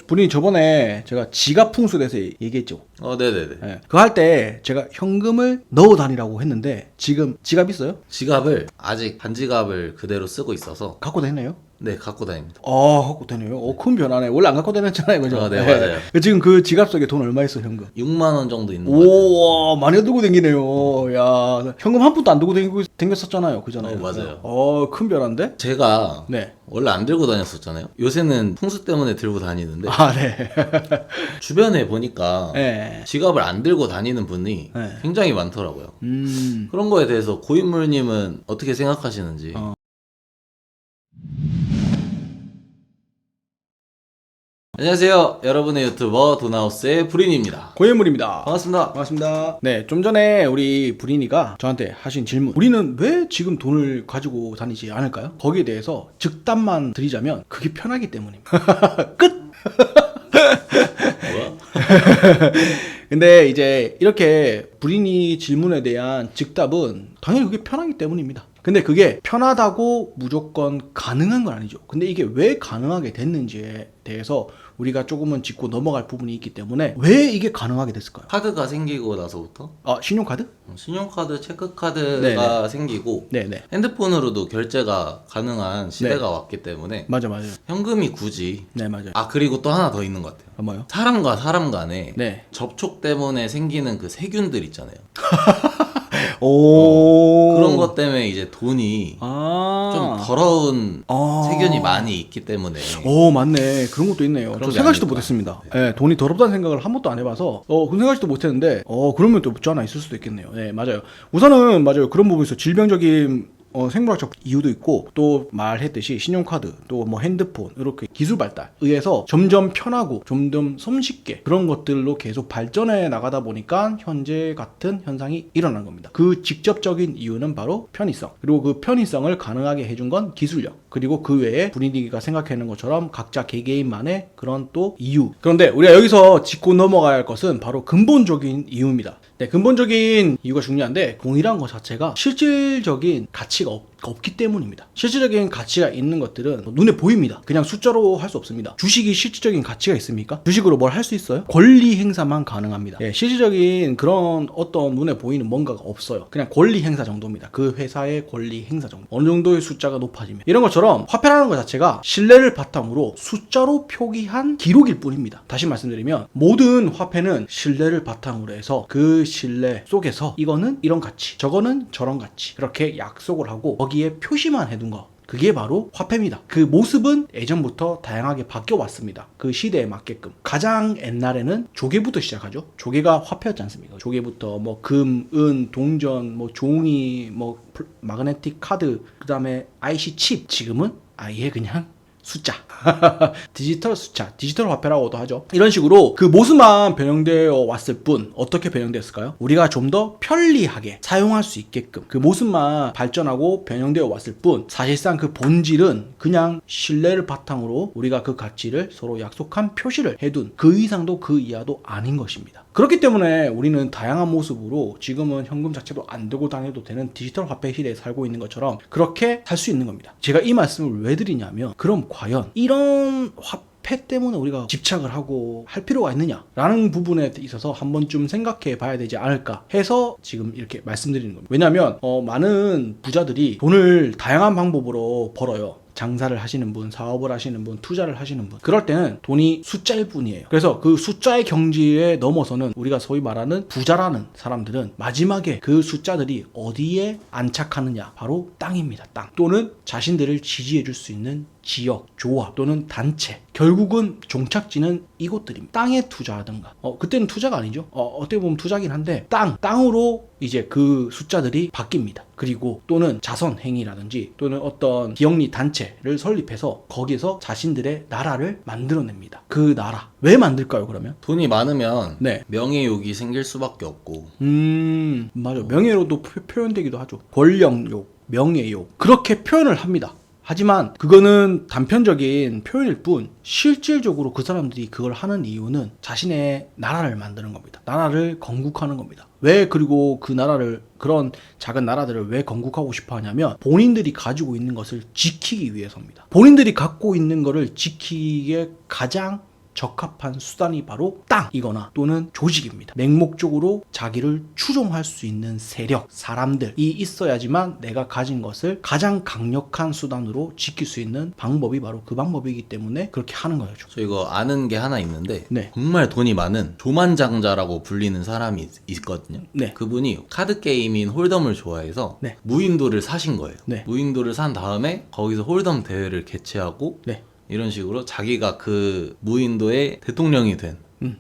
분이 저번에 제가 지갑 풍수에 대해서 얘기했죠. 네네네. 네. 그거 할 때 제가 현금을 넣어 다니라고 했는데 지금 지갑 있어요? 지갑을 아직 반지갑을 그대로 쓰고 있어서 갖고 다니나요? 네, 갖고 다닙니다. 갖고 다녀요? 큰 변화네. 원래 안 갖고 다녔잖아요, 그죠? 네, 맞아요. 지금 그 지갑 속에 돈 얼마 있어, 현금? 6만 원 정도 있는 것 같아요. 오, 많이 들고 다니네요. 야, 현금 한 푼도 안 들고 다녔었잖아요, 그잖아요. 맞아요. 큰 변화인데? 제가 네. 원래 안 들고 다녔었잖아요. 요새는 풍수 때문에 들고 다니는데 네. 주변에 보니까 네. 지갑을 안 들고 다니는 분이 네. 굉장히 많더라고요. 그런 거에 대해서 고인물님은 어떻게 생각하시는지. 안녕하세요. 여러분의 유튜버 도나우스의 브린입니다. 고예물입니다. 반갑습니다. 반갑습니다. 네, 좀 전에 우리 브린이가 저한테 하신 질문. 우리는 왜 지금 돈을 가지고 다니지 않을까요? 거기에 대해서 즉답만 드리자면 그게 편하기 때문입니다. 끝! 뭐야? 근데 이제 이렇게 브린이 질문에 대한 즉답은 당연히 그게 편하기 때문입니다. 근데 그게 편하다고 무조건 가능한 건 아니죠. 근데 이게 왜 가능하게 됐는지에 대해서 우리가 조금은 짚고 넘어갈 부분이 있기 때문에 왜 이게 가능하게 됐을까요? 카드가 생기고 나서부터 신용카드? 신용카드, 체크카드가 네네. 생기고 네네. 핸드폰으로도 결제가 가능한 시대가 왔기 때문에 맞아요. 현금이 굳이 네, 맞아요. 그리고 또 하나 더 있는 것 같아요. 뭐요? 사람과 사람 간에 네. 접촉 때문에 생기는 그 세균들 있잖아요. 오. 그런 것 때문에 이제 돈이 좀 더러운 세균이 많이 있기 때문에. 오, 맞네. 그런 것도 있네요. 저 그런 게 생각지도 아닐까. 못했습니다. 네, 돈이 더럽다는 생각을 한 번도 안 해봐서 그 생각지도 못했는데 그러면 또 없지 않아 있을 수도 있겠네요. 네, 맞아요. 우선은 맞아요. 그런 부분에서 질병적인 생물학적 이유도 있고 또 말했듯이 신용카드 또 뭐 핸드폰 이렇게 기술 발달 의해서 점점 편하고 점점 손쉽게 그런 것들로 계속 발전해 나가다 보니까 현재 같은 현상이 일어난 겁니다. 그 직접적인 이유는 바로 편의성, 그리고 그 편의성을 가능하게 해준 건 기술력, 그리고 그 외에 분위기가 생각하는 것처럼 각자 개개인만의 그런 또 이유. 그런데 우리가 여기서 짚고 넘어가야 할 것은 바로 근본적인 이유입니다. 네, 근본적인 이유가 중요한데 돈이란 것 자체가 실질적인 가치가 없기 때문입니다. 실질적인 가치가 있는 것들은 눈에 보입니다. 그냥 숫자로 할 수 없습니다. 주식이 실질적인 가치가 있습니까? 주식으로 뭘 할 수 있어요? 권리 행사만 가능합니다. 네, 실질적인 그런 어떤 눈에 보이는 뭔가가 없어요. 그냥 권리 행사 정도입니다. 그 회사의 권리 행사 정도. 어느 정도의 숫자가 높아지면. 이런 것처럼 화폐라는 것 자체가 신뢰를 바탕으로 숫자로 표기한 기록일 뿐입니다. 다시 말씀드리면 모든 화폐는 신뢰를 바탕으로 해서 그 신뢰 속에서 이거는 이런 가치, 저거는 저런 가치, 이렇게 약속을 하고 거기에 표시만 해둔 거, 그게 바로 화폐입니다. 그 모습은 예전부터 다양하게 바뀌어 왔습니다. 그 시대에 맞게끔. 가장 옛날에는 조개부터 시작하죠. 조개가 화폐였지 않습니까? 조개부터 뭐 금, 은, 동전, 뭐 종이, 뭐 마그네틱 카드, 그 다음에 IC 칩. 지금은 아예 그냥 숫자. 디지털 숫자, 디지털 화폐라고도 하죠. 이런 식으로 그 모습만 변형되어 왔을 뿐 어떻게 변형됐을까요? 우리가 좀 더 편리하게 사용할 수 있게끔 그 모습만 발전하고 변형되어 왔을 뿐 사실상 그 본질은 그냥 신뢰를 바탕으로 우리가 그 가치를 서로 약속한 표시를 해둔 그 이상도 그 이하도 아닌 것입니다. 그렇기 때문에 우리는 다양한 모습으로 지금은 현금 자체도 안 들고 다녀도 되는 디지털 화폐 시대에 살고 있는 것처럼 그렇게 살 수 있는 겁니다. 제가 이 말씀을 왜 드리냐면 그럼 과연 이런 화폐 때문에 우리가 집착을 하고 할 필요가 있느냐라는 부분에 있어서 한 번쯤 생각해 봐야 되지 않을까 해서 지금 이렇게 말씀드리는 겁니다. 왜냐하면 많은 부자들이 돈을 다양한 방법으로 벌어요. 장사를 하시는 분, 사업을 하시는 분, 투자를 하시는 분. 그럴 때는 돈이 숫자일 뿐이에요. 그래서 그 숫자의 경지에 넘어서는 우리가 소위 말하는 부자라는 사람들은 마지막에 그 숫자들이 어디에 안착하느냐? 바로 땅입니다. 땅. 또는 자신들을 지지해 줄 수 있는 지역, 조합 또는 단체. 결국은 종착지는 이곳들입니다. 땅에 투자하든가. 그때는 투자가 아니죠. 어떻게 보면 투자긴 한데 땅으로 이제 그 숫자들이 바뀝니다. 그리고 또는 자선 행위라든지 또는 어떤 비영리 단체를 설립해서 거기에서 자신들의 나라를 만들어냅니다. 그 나라. 왜 만들까요, 그러면? 돈이 많으면 네. 명예욕이 생길 수밖에 없고. 맞아. 명예로도 표현되기도 하죠. 권력욕, 명예욕. 그렇게 표현을 합니다. 하지만 그거는 단편적인 표현일 뿐 실질적으로 그 사람들이 그걸 하는 이유는 자신의 나라를 만드는 겁니다. 나라를 건국하는 겁니다. 왜 그리고 그 나라를 그런 작은 나라들을 왜 건국하고 싶어 하냐면 본인들이 가지고 있는 것을 지키기 위해서입니다. 본인들이 갖고 있는 것을 지키기에 가장 적합한 수단이 바로 땅이거나 또는 조직입니다. 맹목적으로 자기를 추종할 수 있는 세력, 사람들이 있어야지만 내가 가진 것을 가장 강력한 수단으로 지킬 수 있는 방법이 바로 그 방법이기 때문에 그렇게 하는 거죠. 저 이거 아는 게 하나 있는데 네. 정말 돈이 많은 조만장자라고 불리는 사람이 있거든요. 네. 그분이 카드 게임인 홀덤을 좋아해서 네. 무인도를 사신 거예요. 네. 무인도를 산 다음에 거기서 홀덤 대회를 개최하고 네. 이런 식으로 자기가 그 무인도의 대통령이 된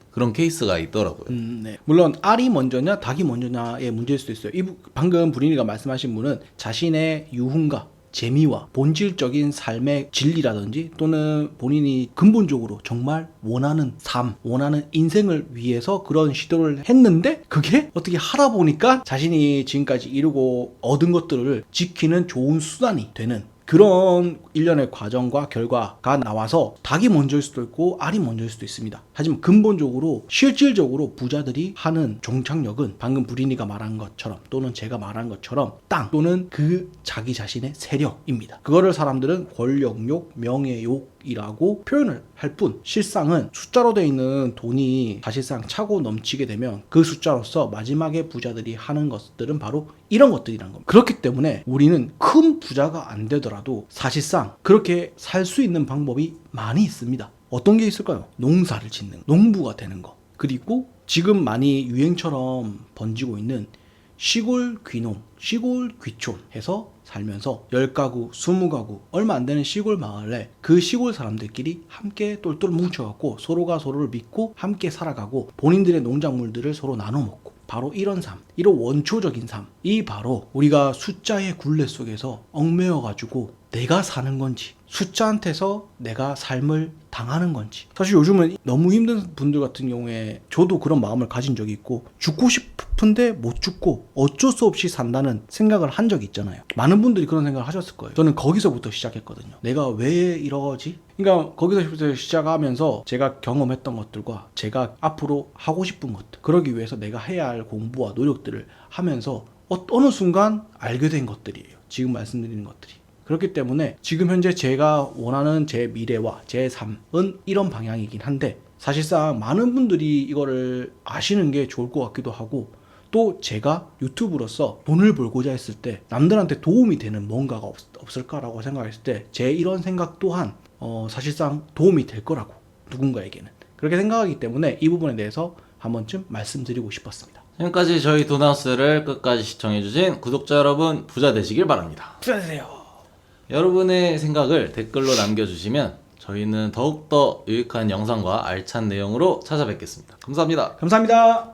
그런 케이스가 있더라고요. 네. 물론 알이 먼저냐 닭이 먼저냐의 문제일 수도 있어요. 방금 브리니가 말씀하신 분은 자신의 유흥과 재미와 본질적인 삶의 진리라든지 또는 본인이 근본적으로 정말 원하는 삶, 원하는 인생을 위해서 그런 시도를 했는데 그게 어떻게 하다 보니까 자신이 지금까지 이루고 얻은 것들을 지키는 좋은 수단이 되는 그런 일련의 과정과 결과가 나와서 닭이 먼저일 수도 있고 알이 먼저일 수도 있습니다. 하지만 근본적으로 실질적으로 부자들이 하는 종착역은 방금 브리니가 말한 것처럼 또는 제가 말한 것처럼 땅 또는 그 자기 자신의 세력입니다. 그거를 사람들은 권력욕, 명예욕이라고 표현을 할 뿐 실상은 숫자로 되어 있는 돈이 사실상 차고 넘치게 되면 그 숫자로서 마지막에 부자들이 하는 것들은 바로 이런 것들이란 겁니다. 그렇기 때문에 우리는 큰 부자가 안 되더라도 사실상 그렇게 살 수 있는 방법이 많이 있습니다. 어떤 게 있을까요? 농사를 짓는, 농부가 되는 거. 그리고 지금 많이 유행처럼 번지고 있는 시골 귀농, 시골 귀촌 해서 살면서 10가구, 20가구 얼마 안 되는 시골 마을에 그 시골 사람들끼리 함께 똘똘 뭉쳐갖고 서로가 서로를 믿고 함께 살아가고 본인들의 농작물들을 서로 나눠 먹고 바로 이런 삶, 이런 원초적인 삶이 바로 우리가 숫자의 굴레 속에서 얽매여가지고 내가 사는 건지 숫자한테서 내가 삶을 당하는 건지 사실 요즘은 너무 힘든 분들 같은 경우에 저도 그런 마음을 가진 적이 있고 죽고 싶은데 못 죽고 어쩔 수 없이 산다는 생각을 한 적이 있잖아요. 많은 분들이 그런 생각을 하셨을 거예요. 저는 거기서부터 시작했거든요. 내가 왜 이러지? 그러니까 거기서부터 시작하면서 제가 경험했던 것들과 제가 앞으로 하고 싶은 것들 그러기 위해서 내가 해야 할 공부와 노력들을 하면서 어느 순간 알게 된 것들이에요. 지금 말씀드리는 것들이. 그렇기 때문에 지금 현재 제가 원하는 제 미래와 제 삶은 이런 방향이긴 한데 사실상 많은 분들이 이거를 아시는 게 좋을 것 같기도 하고 또 제가 유튜브로서 돈을 벌고자 했을 때 남들한테 도움이 되는 뭔가가 없을까라고 생각했을 때 제 이런 생각 또한 사실상 도움이 될 거라고 누군가에게는 그렇게 생각하기 때문에 이 부분에 대해서 한 번쯤 말씀드리고 싶었습니다. 지금까지 저희 돈하우스를 끝까지 시청해주신 구독자 여러분 부자 되시길 바랍니다. 부자 되세요. 여러분의 생각을 댓글로 남겨주시면 저희는 더욱더 유익한 영상과 알찬 내용으로 찾아뵙겠습니다. 감사합니다. 감사합니다.